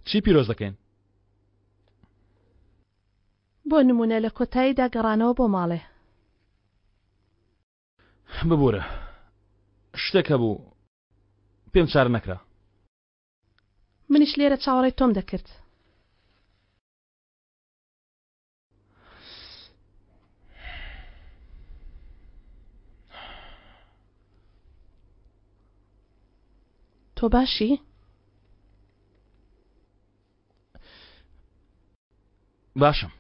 چی پیرۆز دەکەین؟ بۆ نمونە لە کۆتاییدا گەڕانەوە بۆ ماڵێ. ببوورە شتێک هەبوو پێم چار نەکرا. منیش لێرە چاوەڕێی تۆم دەکرد. تۆ باشی؟ باشم.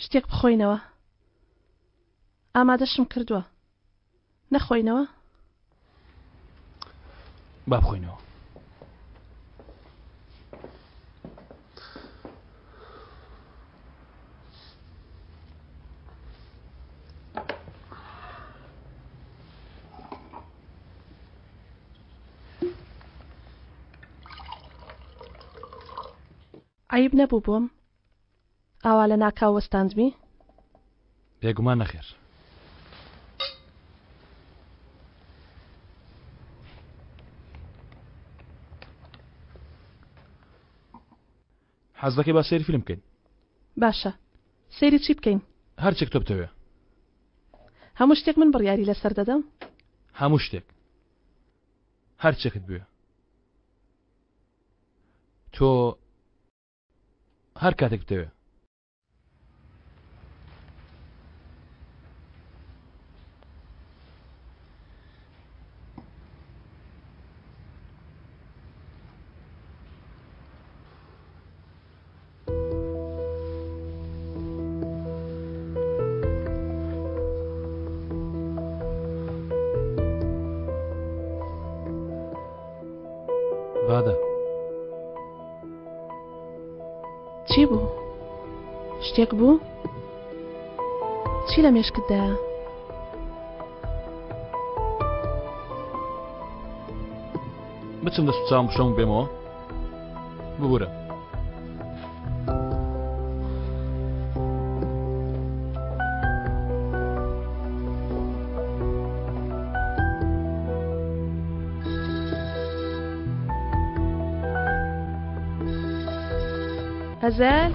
شتێک بخۆینەوە. ئامادەشم کردووە. نەخۆینەوە؟ با بخۆینەوە. عیب نەبوو بۆم ئاوا لە ناکاو وەستاندمی؟ بێگومان نەخێر. حەز دەکەی با سەیری فیلم بکەین؟ باشە. سەیری چی بکەین؟ هەرچێک تۆ بتەوێ. هەموو شتێک من بڕیاری لەسەر دەدەم؟ هەموو شتێک. هەرچێکت بوێ. تۆ هەر کاتێک بتەوێ. بادە. چی بوو؟ شتێک بوو؟ چی لە مێشکتدایە؟ بچم دەست چاوم بشەم بێمەوە؟ ببوورە. ئەزەل؟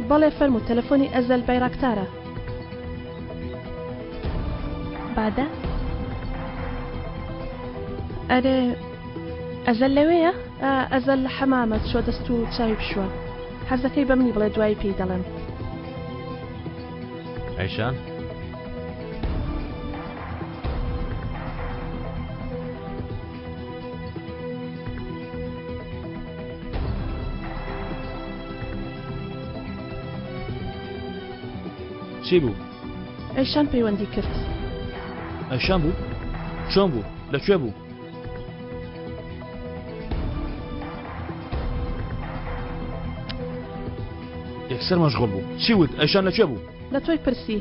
بەڵێ فەرموو تەلەفۆنی ئەزەل بەیڕاکتارە. بادە؟ ئەرێ ئەزەل لەوەیە؟ ئەزەل لە حەمامەت چۆ دەست و چاوی بشووە. حەزەکەی بە منی بڵێ دوایی پێی دەڵێم. ئەیشان؟ چی بوو؟ ئەیشان پەیوەندی کرد. ئەیشان بوو؟ چۆن بوو؟ لەکوێ بوو؟ یەکسەر مەشغوڵ بوو. چی وت؟ ئەیشان لەکوێ بوو؟ لە تۆی پرسی.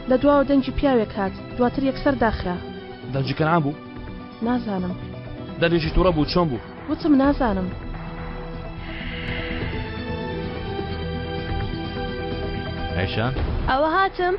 لە دواوە دەنگی پیاوێک هات دواتر یەکسەر داخرا. دەنجی کەنعان بوو؟ نازانم. دەرێژی تووڕە بوو. چۆن بوو؟ وتم نازانم. ئەیشان؟ ئەوە هاتم.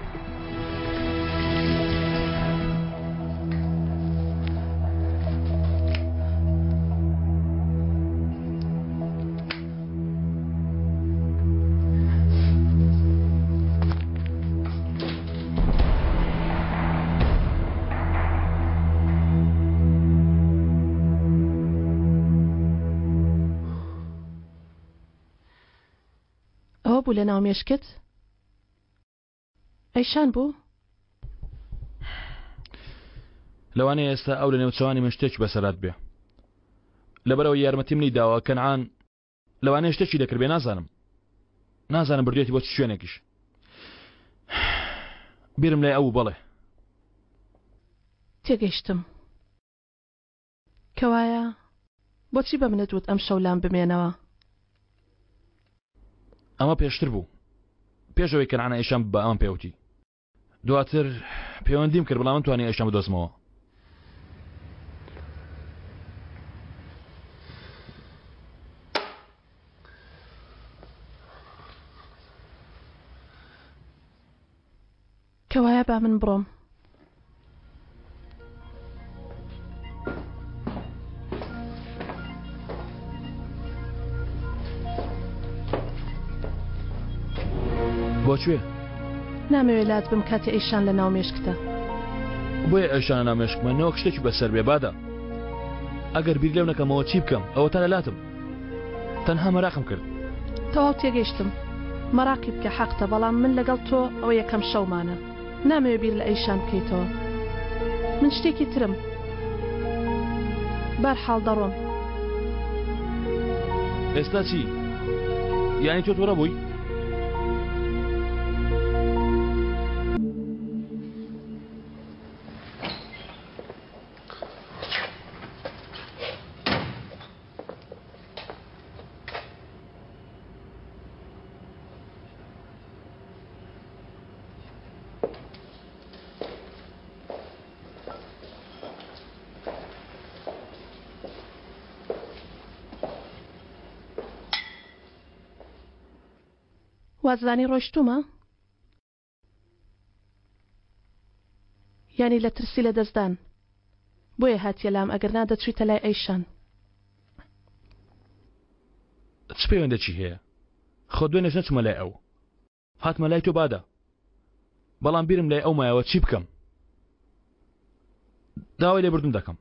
ئەوە بوو لە ناو مێشکت؟ ئەیشان بوو؟ لەوانەیە ئێستا ئەو لە نێوچەوانی من شتێکی بەسەرات بێ. لەبەرەوە یارمەتی منی داوە کەنعان لەوانەیە شتێکی دەکرد بێ. نازانم بردوێتی بۆ چ شوێنێکیش. بیرم لای ئەو بەڵێ. تێگەیشتم. کەوایە بۆچی بە منت وت ئەم شەولام بمێنەوە؟ ئەمە پێشتر بوو. پێشەوەی کەنعان ئەیشان بە ئەمە پێوتی. دواتر پەیوەندیم کرد بەڵام توانی ئەیشان بدۆزمەوە. کەوایە با من بڕۆم. بۆکوێ؟ نامەوێت لات بم کاتی ئەیشان لە ناو مێشکتە. بۆیە ئەیشانە ناو مێشکمە شتێکی بەسەر بێ بادا. ئەگەر بیر لێو نەکەمەوە چی بکەم؟ ئەوە تا لەلاتم. تەنها مەراقم کرد. تەواو تێگەیشتم. مەراقی بکە حەقتە بەڵام من لەگەڵ تۆ ئەوە یەکەم شەومانە. نامەوێت بیر لە ئەیشان بکەیتەوە. من شتێکی ترم. بەرحاڵ دەڕۆم. ئێستا چی؟ یانی تۆ تووڕە بووی؟ وازانی ڕۆیشتومە؟ یانی لە ترسی لە دەستدان بۆیە هاتیە لام ئەگەر نادەچوویتە لای ئەیشان. چ پەیوەندێکی هەیە؟ خۆ دوێنێش نەچمە لای ئەو. هاتمە لای تۆ بادا. بەڵام بیرم لای ئەو مایەوە چی بکەم؟ داوای لێبوردن دەکەم.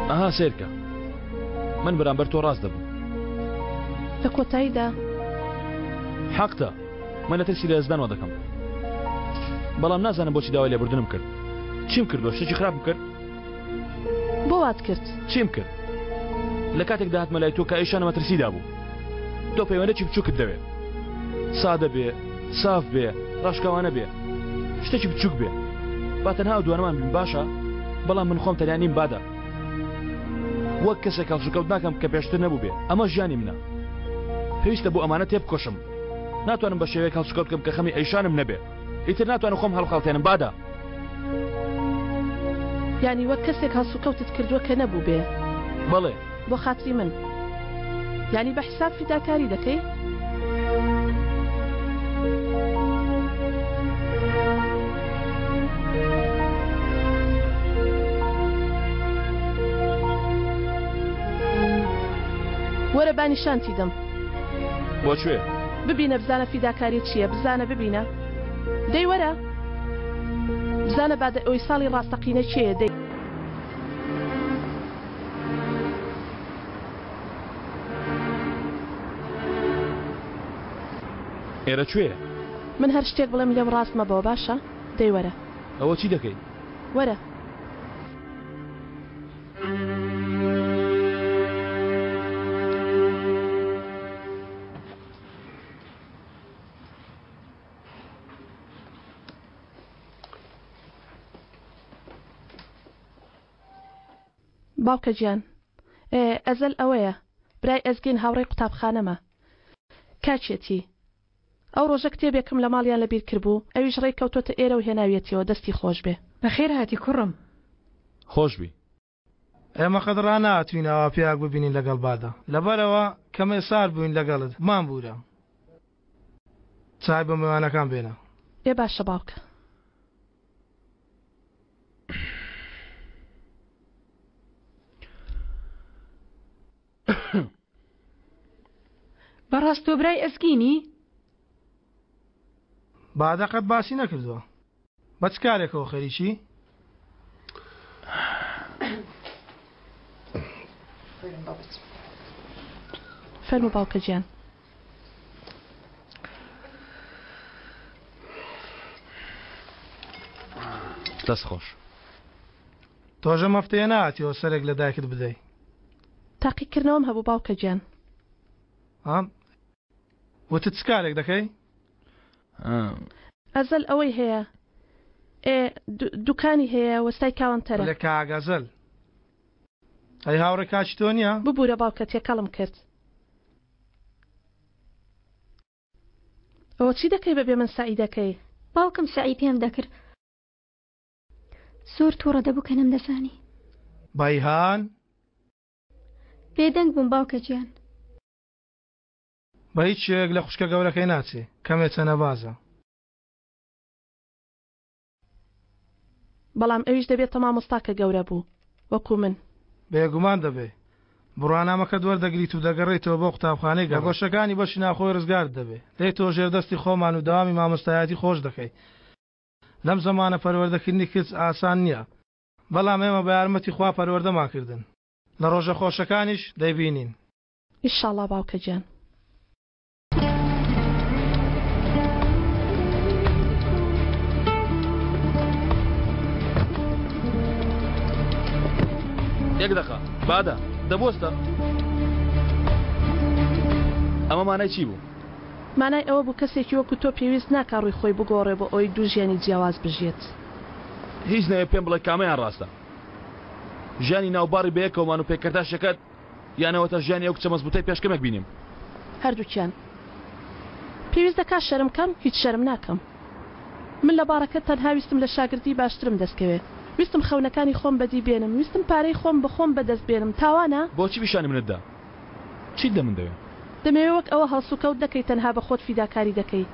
ئەها سێرکە. من بەرامبەر تۆ ڕاست دەبم. لە کۆتاییدا حەقتە. من لە ترسی لە دەستدانەوە دەکەم. بەڵام نازانم بۆچی داوای لێبوردنم کرد. چیم کردوە؟ شتێکی خراپم کرد؟ بۆ وات کرد؟ چیم کرد؟ لە کاتێکدا هاتمە لای تۆ کە ئەیشانە مەترسیدا بوو. تۆ پەیوەندێکی بچووکت دەوێت. سادە بێ، ساف بێ، ڕاشکاوانە بێ، شتێکی بچووک بێ. با تەنها دوانەمان بین باشە، بەڵام من خۆم تەنیا نیم بادا. وەک کەسێک هەڵسوکەوت ناکەم کە پێشتر نەبوو بێ. ئەمە ژیانی منە. پێویستە بۆ ئەمانە تێبکۆشم. ناتوانم بە شێوەیەک هەڵسوکەوت بکەم کە خەمی ئەیشانم نەبێ. ئیتر ناتوانم خۆم هەڵخەڵتێنم بادا. یانی وەک کەسێک هەڵسوکەوتت کردووە کە نەبوو بێ. بەڵێ. بۆ خاتری من. یانی بە حساب فیداکاری دەکەی؟ وەرە بانیشانتی دەم. بۆکوێ؟ ببینە بزانە فیداکاری چییە، بزانە ببینە. دەی وەرە. بزانە بعد ئەوی ساڵی ڕاستەقینە چییە دەی. ئێرە کوێ؟ من هەر شتێک بڵێم لێم ڕاست مەبەوە باشە؟ دەی وەرە. ئەوە چی دەکەی؟ وەرە. باوکە گیان، ئەزەل ئەوەیە برای ئەزگین هاوڕێی قوتابخانەمە. کاچێتی ئەو ڕۆژە کتێبێکم لە ماڵیان لەبیر کردبوو، ئەویش ڕێی کەوتۆتە ئێرە و هێناویەتەوە. دەستی خۆش بێ. بەخێر هاتی کوڕم. خۆشبی. ئێمە قەدڕا ناتوینەوە پیاک ببینین لەگەڵ بادا لەبەرەوە کەمێ سار بووین لەگەڵت مان بوورە. چای بە میوانەکان بێنە. ئێ باشە باوکە. بەڕاست تۆ برای ئەزگینی؟ بادەقەت باسی نەکردووە. بە چ کارێکەوە خەریکی؟ فەرموو باوکە گیان. دەست خۆش. تۆژە مەفتەیە نهاتیەوە سەرێک لە دایکت بدەی. تاقیکردنەوەم هەبوو باوکە گیان. وتت چ کارێک دەکەی؟ ئەزەل ئەوەی هەیە. دوکانی هەیە وەستای کاوەنتەرە. لە کاگەزەل. ئەی هاوڕێ کاچی تۆ نییە؟ ببوورە باوکە تێکەڵم کرد. ئەوە چی دەکەی بەبێ من سعی دەکەی؟ باوکم سعی پێم دەکرد زۆر تووڕە دەبوو کە نەمدەزانی. بەیهان بێدەنگ بووم باوکە گیان. بە هیچ شێک لە خوشکە گەورەکەی ناچێ کەمێ چەنە بازە. بەڵام ئەویش دەبێتە مامۆستاکە گەورە بوو وەکو من. بێگومان دەبێ بڕوانامەکە دووەردەگریت و دەگەڕێیتەوە بۆ قوتابخانەی گەڕۆشەکانی بەشی ناخۆی ڕزگار دەبێ لێ تۆ ژێردەستی خۆمان و داوامی مامۆستایەتی خۆش دەکەی. لەم زەمانە پەروەردەکردنی کچ ئاسان نییە بەڵام ئێمە بە یارمەتی خوا پەروەردەمانکردن لە ڕۆژە خۆشەکانیش دەیبینین. ئیشاڵڵا باوکە گیان. یەک دەقە بادە دەبۆستە ئەمە مانای چی بوو؟ مانای ئەوە بوو کەسێکی وەکو تۆ پێویست ناکە ڕووی خۆی بگۆڕێ بۆ ئەوی دوو ژیانی جیاواز بژێت. هیچ نەوێ پێم بڵێ کامەیان ڕاستە ژیانی ناوباڕی بەیەکەوەمان و پێکەرداشەکەت یانەوەتە ژیانی ئەو کچە مەزبوطەی پێشکەمێک بینیم. هەردووکیان پێویست دەکات شەرم کەم هیچ شەرم ناکەم. من لە باڕەکە تەنها ویستم لە شاگردی باشترم دەستکەوێ ویستم خەونەکانی خۆم بەدی بێنم ویستم پارەی خۆم بە خۆم بەدەست بێنم تاوانە؟ بۆچی پیشانی منتدا؟ چیت لە من دەوێت؟ دەمەوێت وەک ئەوە هەڵسوکەوت دەکەی تەنها بە خۆت فیداکاری دەکەی.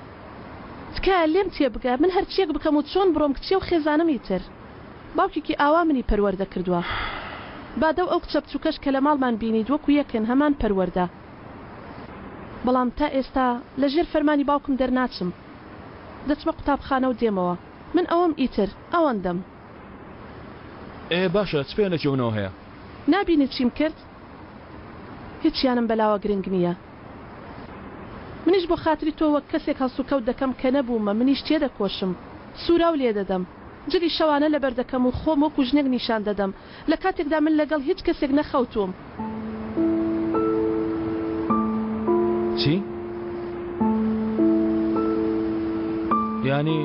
تکایە لێم تێ بگە من هەرچیەک بکەم و چۆن بڕۆم کچێ و خێزانمی تر. باوکێکی ئاوا منی پەروەردە کردووە. بادە و ئەو کچە بچووکەش کە لە ماڵمان بینیت وەکو یەکن هەمان پەروەردە. بەڵام تا ئێستا لە ژێر فەرمانی باوکم دەرناچم. دەچمە قوتابخانە و دێمەوە. من ئەوەم ئیتر ئەوەندەم. باشە چ پێیان لەکێونەوە هەیە؟ نابینیت چیم کرد؟ هیچیانم بەلاوە گرنگ نییە. منیش بۆ خاتری تۆ وەک کەسێک هەڵسوکەوت دەکەم کە نەبوومە منیش تێ دەکۆشم سوورا و لێ دەدەم جلی شەوانە لەبەر دەکەم و خۆم وەکو ژنێک نیشان دەدەم لە کاتێکدا من لەگەڵ هیچ کەسێک نەخەوتوم. چی؟ یانی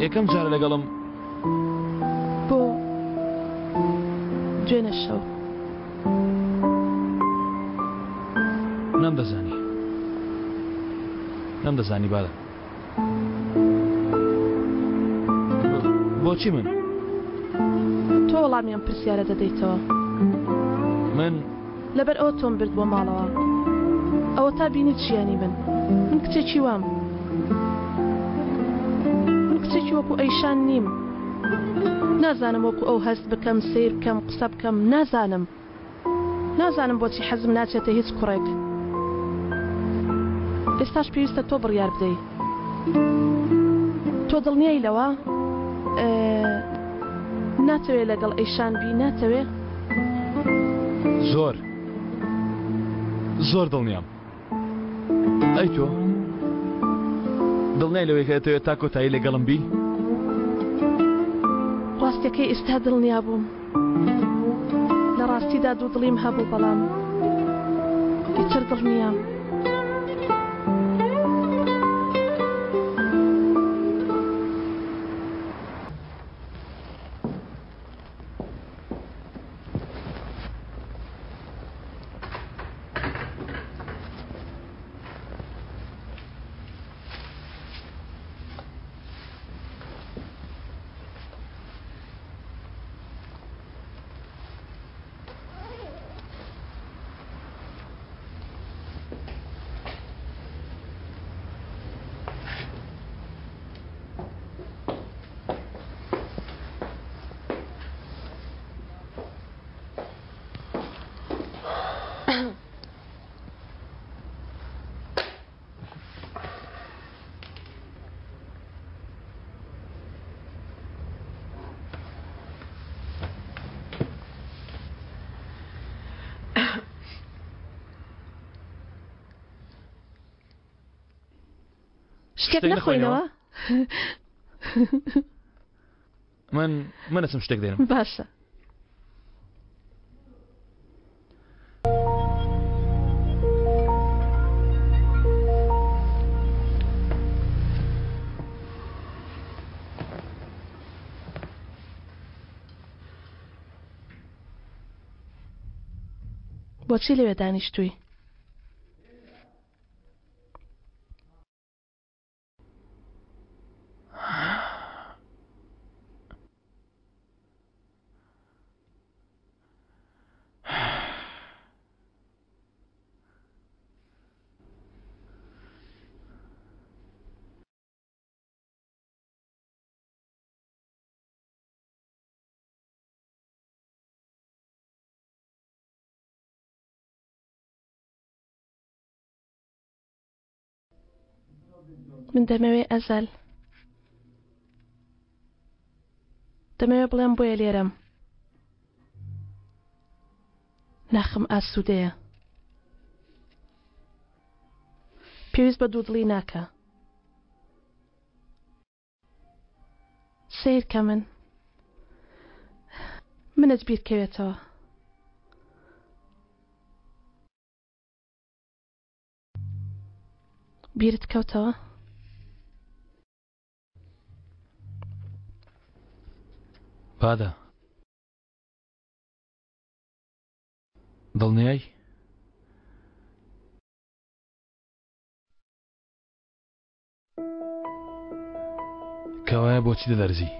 یەکەم جارە لەگەڵم بۆ دوێنە شەو نەمدەزانی بادە بۆچی من؟ تۆ وەڵامیان پرسیارە دەدەیتەوە. من لەبەر ئەوە تۆم برد بۆ ماڵەوە ئەوە تا بینیت ژیانی من کچێکی وام من کچێکی وەکو ئەیشان نیم. نازانم وەکو ئەو هەست بکەم سیر بکەم قسە بکەم نازانم بۆچی حەزم ناچێتە هیچ کوڕێک. ئێستاش پێویستە تۆ بڕیار بدەی. تۆ دڵنیایی لەوە ناتەوێت لەگەڵ ئەیشان بی ناتەوێ؟ زۆر دڵنیام. ئەی تۆ دڵنیای لەوەی کە دەتەوێت تا کۆتایی لەگەڵم بی؟ ڕاستیەکەی ئێستا دڵنیا بووم. لە ڕاستیدا دوو دڵیم هەبوو بەڵام ئیتر دڵنیام. شتێک نەخۆینەوە؟ من ئەچم شتێک دێنم. باشە. بۆچی لەوێ دانیشتووی؟ من دەمەوێ ئەزەل دەمەوێ بڵێم بۆیە لێرەم ناخم ئاسوودەیە پێویست بە دوودڵی ناکە سیر کە منت بیرکەوێتەوە بیرت کەوتەوە بادا دڵنیای کەوایە بۆچی دەدەرزی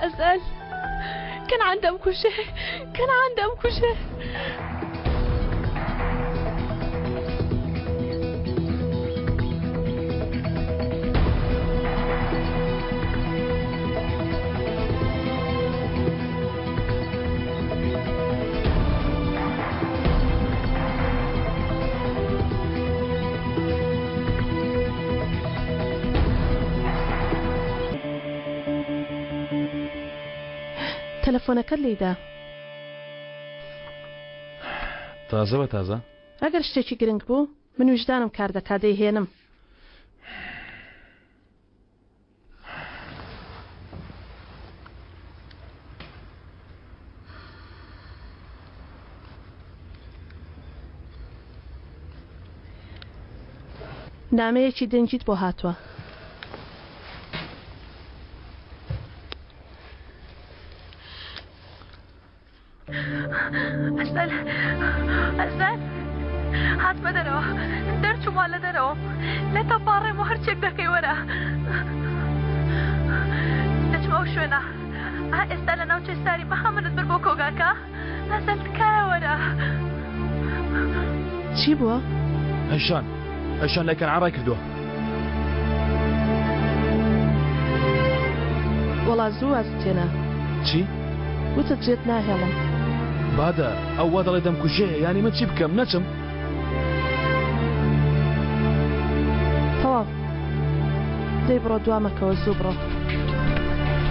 أزال كان عندهم كل شيء كان عندهم كل شيء تەلەفۆنەکەت لێدا تازە بە تازە ئەگەر شتێکی گرنگ بوو من وجدانم کار دەکا دەیهێنم نامەیەکی دەنجیت بۆ هاتووە ئەزەل هاتمە دەرەوە دەرچوومە لە دەرەوە لە تەپاڕێم و هەرچێک دەکەی وەرە دەچمە ئەو شوێنە ئێستا لە ناو چێستاری بەها منت بر بۆ کۆگاکە ئەزەل تکایە وەرە چی بووە؟ ئەیشان لایکەن عڕای کردووە وەڵا زوو وازتێنە چی؟ وتت جێت ناهێڵم بادا ئەو وا دەڵێ دەمکوژێ ینی من چی بکەم نەچم تەواو دەی بڕۆ دوامەکەوە زوو بڕۆ